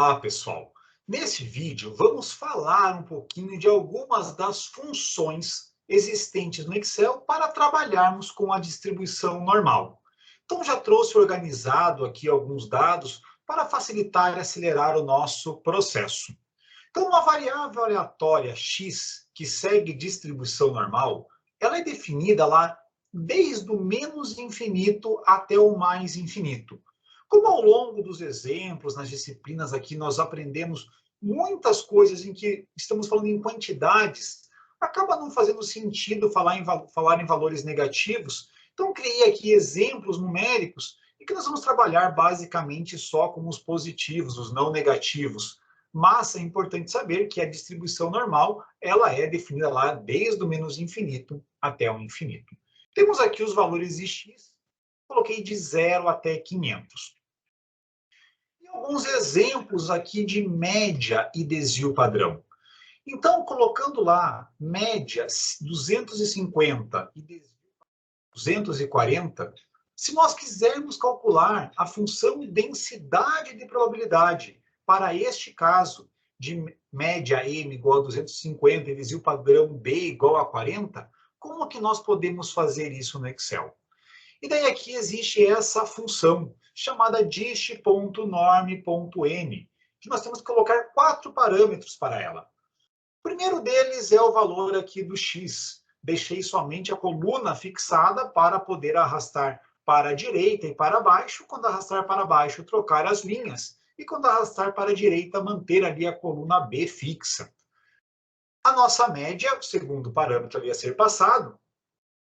Olá, pessoal! Nesse vídeo, vamos falar um pouquinho de algumas das funções existentes no Excel para trabalharmos com a distribuição normal. Então, já trouxe organizado aqui alguns dados para facilitar e acelerar o nosso processo. Então, uma variável aleatória x que segue distribuição normal, ela é definida lá desde o menos infinito até o mais infinito. Como ao longo dos exemplos, nas disciplinas aqui, nós aprendemos muitas coisas em que estamos falando em quantidades, acaba não fazendo sentido falar em valores negativos. Então, criei aqui exemplos numéricos e que nós vamos trabalhar basicamente só com os positivos, os não negativos. Mas é importante saber que a distribuição normal, ela é definida lá desde o menos infinito até o infinito. Temos aqui os valores de x, coloquei de 0 até 500. E alguns exemplos aqui de média e desvio padrão. Então, colocando lá média 250 e desvio 240, se nós quisermos calcular a função densidade de probabilidade para este caso, de média M igual a 250 e desvio padrão B igual a 40, como que nós podemos fazer isso no Excel? E daí aqui existe essa função chamada dist.norm.n, que nós temos que colocar 4 parâmetros para ela. O primeiro deles é o valor aqui do x. Deixei somente a coluna fixada para poder arrastar para a direita e para baixo. Quando arrastar para baixo, trocar as linhas. E quando arrastar para a direita, manter ali a coluna B fixa. A nossa média, o segundo parâmetro ali a ser passado,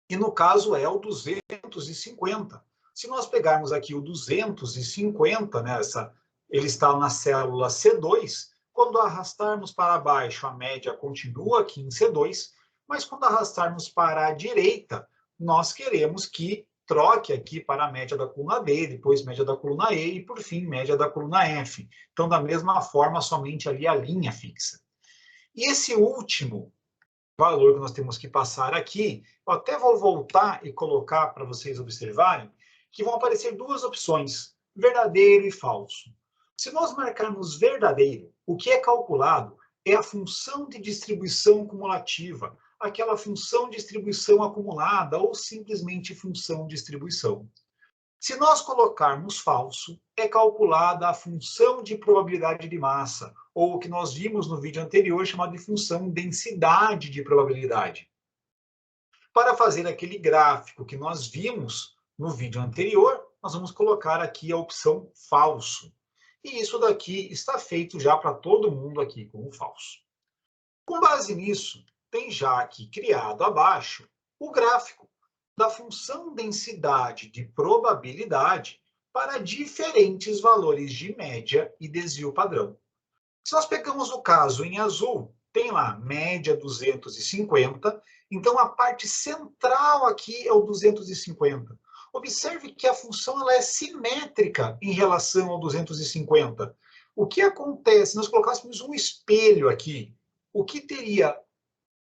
e no caso é o 250. Se nós pegarmos aqui o 250, né, ele está na célula C2, quando arrastarmos para baixo, a média continua aqui em C2, mas quando arrastarmos para a direita, nós queremos que troque aqui para a média da coluna D, depois média da coluna E e, por fim, média da coluna F. Então, da mesma forma, somente ali a linha fixa. E esse último valor que nós temos que passar aqui, eu até vou voltar e colocar para vocês observarem, que vão aparecer duas opções, verdadeiro e falso. Se nós marcarmos verdadeiro, o que é calculado é a função de distribuição cumulativa, aquela função de distribuição acumulada ou simplesmente função de distribuição. Se nós colocarmos falso, é calculada a função de probabilidade de massa, ou o que nós vimos no vídeo anterior, chamado de função densidade de probabilidade. Para fazer aquele gráfico que nós vimos no vídeo anterior, nós vamos colocar aqui a opção falso. E isso daqui está feito já para todo mundo aqui como falso. Com base nisso, tem já aqui criado abaixo o gráfico da função densidade de probabilidade para diferentes valores de média e desvio padrão. Se nós pegamos o caso em azul, tem lá média 250, então a parte central aqui é o 250. Observe que a função ela é simétrica em relação ao 250. O que acontece se nós colocássemos um espelho aqui? O que teria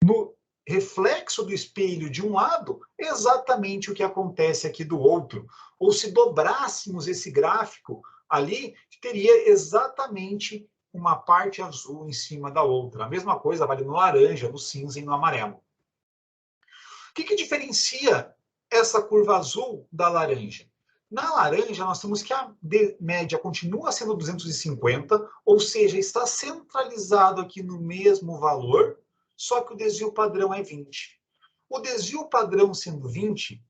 no reflexo do espelho de um lado, exatamente o que acontece aqui do outro. Ou se dobrássemos esse gráfico ali, teria exatamente uma parte azul em cima da outra. A mesma coisa vale no laranja, no cinza e no amarelo. O que diferencia essa curva azul da laranja? Na laranja, nós temos que a média continua sendo 250, ou seja, está centralizado aqui no mesmo valor, só que o desvio padrão é 20. O desvio padrão sendo 20,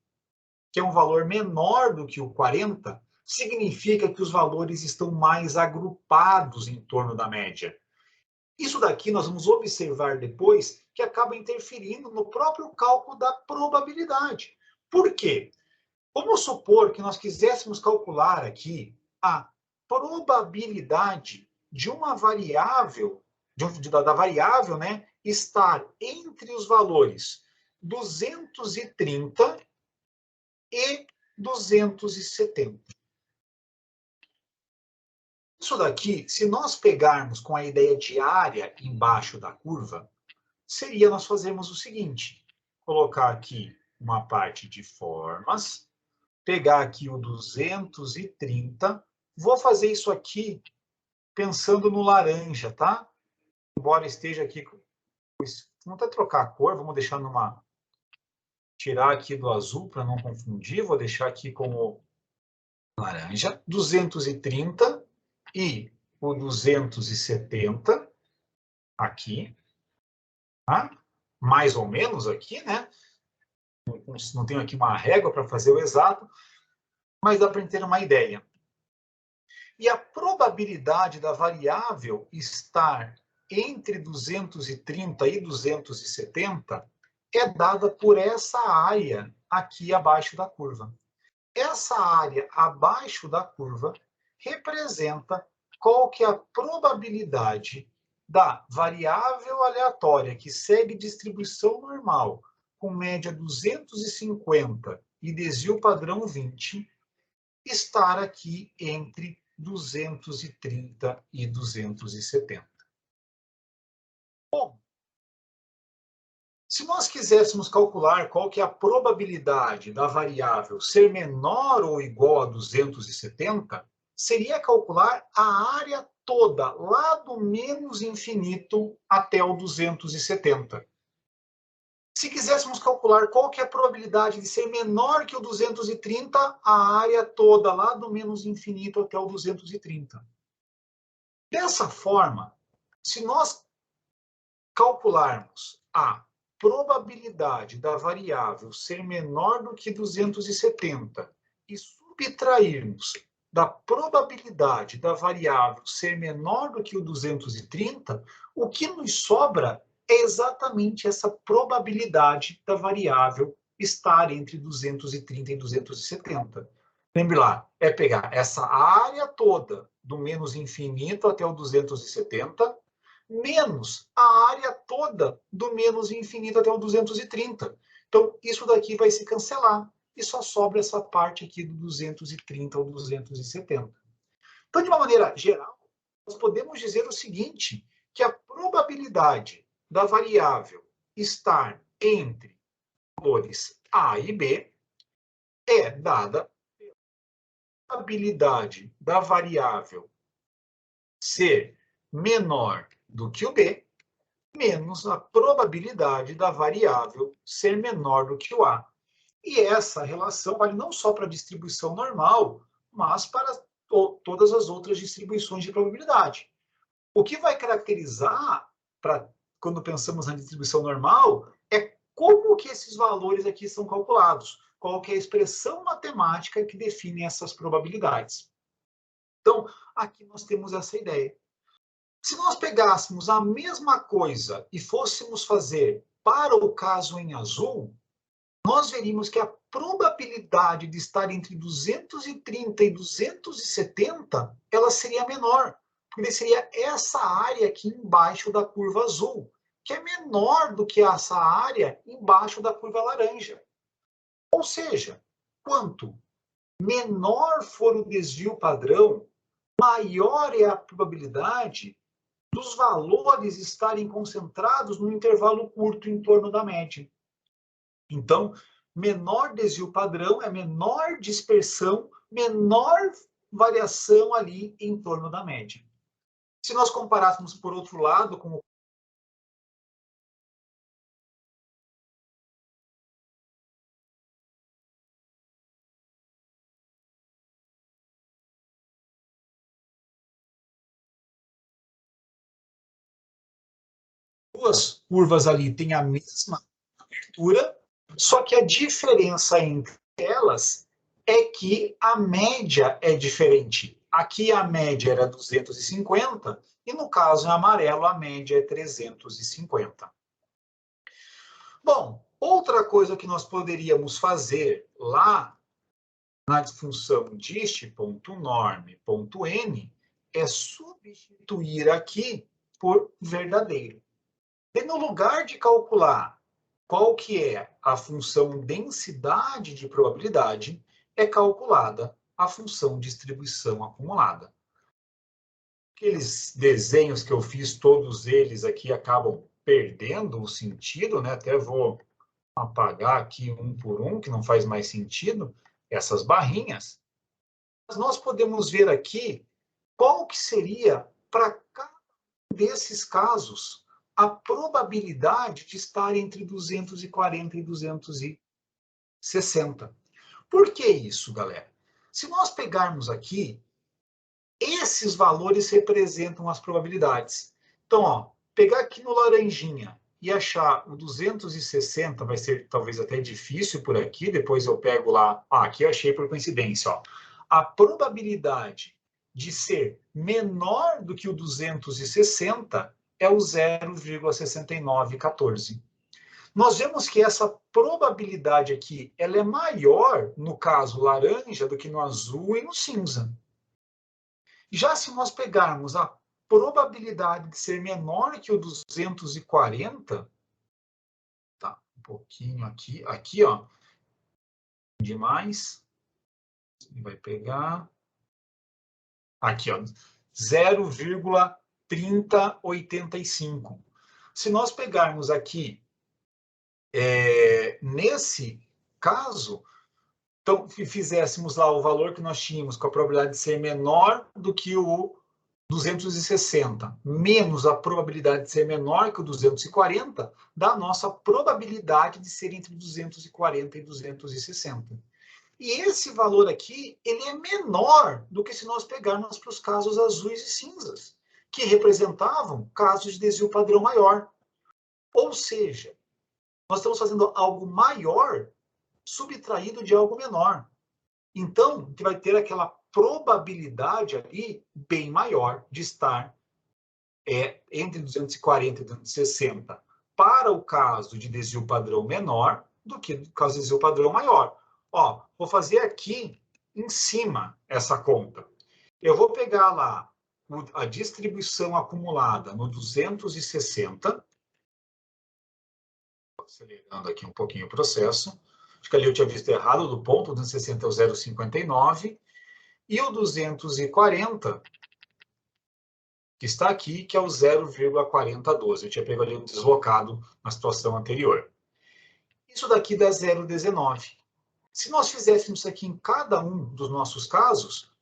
que é um valor menor do que o 40, significa que os valores estão mais agrupados em torno da média. Isso daqui nós vamos observar depois que acaba interferindo no próprio cálculo da probabilidade. Por quê? Vamos supor que nós quiséssemos calcular aqui a probabilidade de uma variável, da variável, né, estar entre os valores 230 e 270. Isso daqui, se nós pegarmos com a ideia de área embaixo da curva, seria nós fazermos o seguinte, colocar aqui uma parte de formas, pegar aqui o 230, vou fazer isso aqui pensando no laranja, tá? Embora esteja aqui... Vamos até trocar a cor, vamos deixar numa... Tirar aqui do azul para não confundir, vou deixar aqui como laranja, 230 e o 270 aqui, tá? Mais ou menos aqui, né? Não tenho aqui uma régua para fazer o exato, mas dá para ter uma ideia. E a probabilidade da variável estar entre 230 e 270 é dada por essa área aqui abaixo da curva. Essa área abaixo da curva representa qual que é a probabilidade da variável aleatória que segue distribuição normal, com média 250 e desvio padrão 20, estar aqui entre 230 e 270. Bom, se nós quiséssemos calcular qual que é a probabilidade da variável ser menor ou igual a 270, seria calcular a área toda, lá do menos infinito até o 270. Se quiséssemos calcular qual que é a probabilidade de ser menor que o 230, a área toda, lá do menos infinito até o 230. Dessa forma, se nós calcularmos a probabilidade da variável ser menor do que 270 e subtrairmos da probabilidade da variável ser menor do que o 230, o que nos sobra é exatamente essa probabilidade da variável estar entre 230 e 270. Lembre lá, é pegar essa área toda do menos infinito até o 270, menos a área toda do menos infinito até o 230. Então, isso daqui vai se cancelar. E só sobra essa parte aqui do 230 ao 270. Então, de uma maneira geral, nós podemos dizer o seguinte, que a probabilidade da variável estar entre valores A e B é dada pela probabilidade da variável ser menor do que o B, menos a probabilidade da variável ser menor do que o A. E essa relação vale não só para a distribuição normal, mas para todas as outras distribuições de probabilidade. O que vai caracterizar, quando pensamos na distribuição normal, é como que esses valores aqui são calculados, qual que é a expressão matemática que define essas probabilidades. Então, aqui nós temos essa ideia. Se nós pegássemos a mesma coisa e fôssemos fazer para o caso em azul, nós veríamos que a probabilidade de estar entre 230 e 270, ela seria menor, porque seria essa área aqui embaixo da curva azul, que é menor do que essa área embaixo da curva laranja. Ou seja, quanto menor for o desvio padrão, maior é a probabilidade dos valores estarem concentrados num intervalo curto em torno da média. Então, menor desvio padrão é menor dispersão, menor variação ali em torno da média. Se nós comparássemos, por outro lado, com duas curvas ali têm a mesma abertura, só que a diferença entre elas é que a média é diferente. Aqui a média era 250 e no caso em amarelo a média é 350. Bom, outra coisa que nós poderíamos fazer lá na função dist.norm.n é substituir aqui por verdadeiro. E no lugar de calcular qual que é a função densidade de probabilidade, é calculada a função distribuição acumulada. Aqueles desenhos que eu fiz, todos eles aqui acabam perdendo o sentido, né? Até vou apagar aqui um por um, que não faz mais sentido, essas barrinhas. Mas nós podemos ver aqui qual que seria para cada um desses casos, a probabilidade de estar entre 240 e 260. Por que isso, galera? Se nós pegarmos aqui, esses valores representam as probabilidades. Então, ó, pegar aqui no laranjinha e achar o 260 vai ser talvez até difícil por aqui, depois eu pego lá, aqui eu achei por coincidência, ó. A probabilidade de ser menor do que o 260 é o 0,6914. Nós vemos que essa probabilidade aqui, ela é maior no caso laranja do que no azul e no cinza. Já se nós pegarmos a probabilidade de ser menor que o 240, tá, um pouquinho aqui, ó, demais, vai pegar, aqui, ó, 0,3085. Se nós pegarmos aqui, nesse caso, então, fizéssemos lá o valor que nós tínhamos com a probabilidade de ser menor do que o 260, menos a probabilidade de ser menor que o 240, dá a nossa probabilidade de ser entre 240 e 260. E esse valor aqui, ele é menor do que se nós pegarmos para os casos azuis e cinzas, que representavam casos de desvio padrão maior. Ou seja, nós estamos fazendo algo maior subtraído de algo menor. Então, a gente vai ter aquela probabilidade ali bem maior de estar entre 240 e 260 para o caso de desvio padrão menor do que no caso de desvio padrão maior. Ó, vou fazer aqui em cima essa conta. Eu vou pegar lá a distribuição acumulada no 260, acelerando aqui um pouquinho o processo. Acho que ali eu tinha visto errado do ponto, 260 é o 0,59, e o 240, que está aqui, que é o 0,4012. Eu tinha pego ali um deslocado na situação anterior. Isso daqui dá 0,19. Se nós fizéssemos isso aqui em cada um dos nossos casos,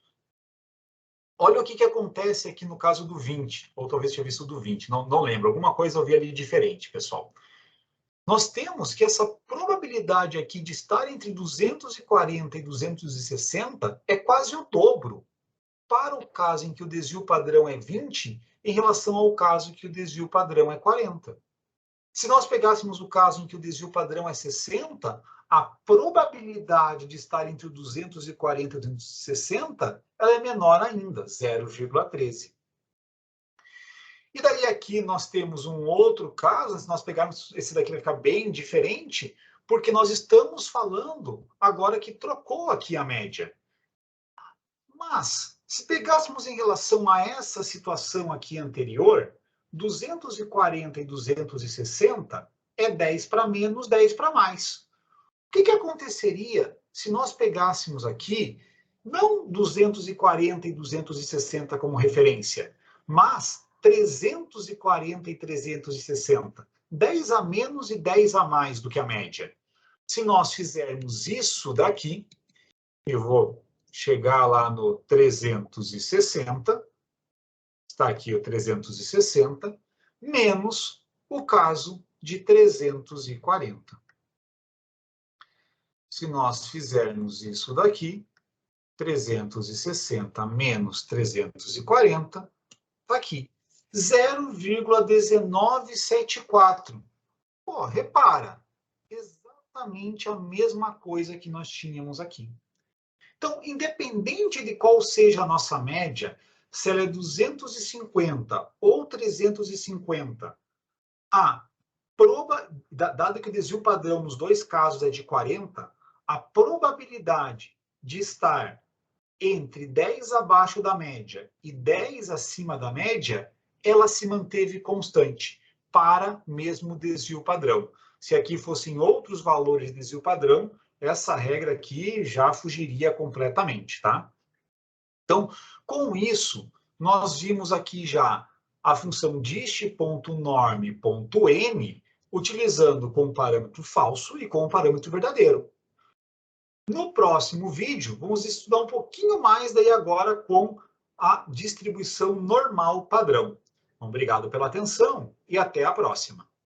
olha o que acontece aqui no caso do 20, ou talvez tinha visto do 20, não lembro, alguma coisa eu vi ali diferente, pessoal. Nós temos que essa probabilidade aqui de estar entre 240 e 260 é quase o dobro para o caso em que o desvio padrão é 20 em relação ao caso em que o desvio padrão é 40. Se nós pegássemos o caso em que o desvio padrão é 60, a probabilidade de estar entre o 240 e 260 ela é menor ainda, 0,13. E daí aqui nós temos um outro caso, se nós pegarmos esse daqui vai ficar bem diferente, porque nós estamos falando agora que trocou aqui a média. Mas, se pegássemos em relação a essa situação aqui anterior, 240 e 260 é 10 para menos, 10 para mais. O que aconteceria se nós pegássemos aqui, não 240 e 260 como referência, mas 340 e 360, 10 a menos e 10 a mais do que a média. Se nós fizermos isso daqui, eu vou chegar lá no 360, está aqui o 360, menos o caso de 340. Se nós fizermos isso daqui, 360 menos 340, está aqui, 0,1974. Pô, repara, exatamente a mesma coisa que nós tínhamos aqui. Então, independente de qual seja a nossa média, se ela é 250 ou 350, dado que o desvio padrão nos dois casos é de 40, a probabilidade de estar entre 10 abaixo da média e 10 acima da média, ela se manteve constante para mesmo desvio padrão. Se aqui fossem outros valores de desvio padrão, essa regra aqui já fugiria completamente, tá? Então, com isso, nós vimos aqui já a função dist.norm.n utilizando com o parâmetro falso e com o parâmetro verdadeiro. No próximo vídeo, vamos estudar um pouquinho mais daí agora com a distribuição normal padrão. Obrigado pela atenção e até a próxima.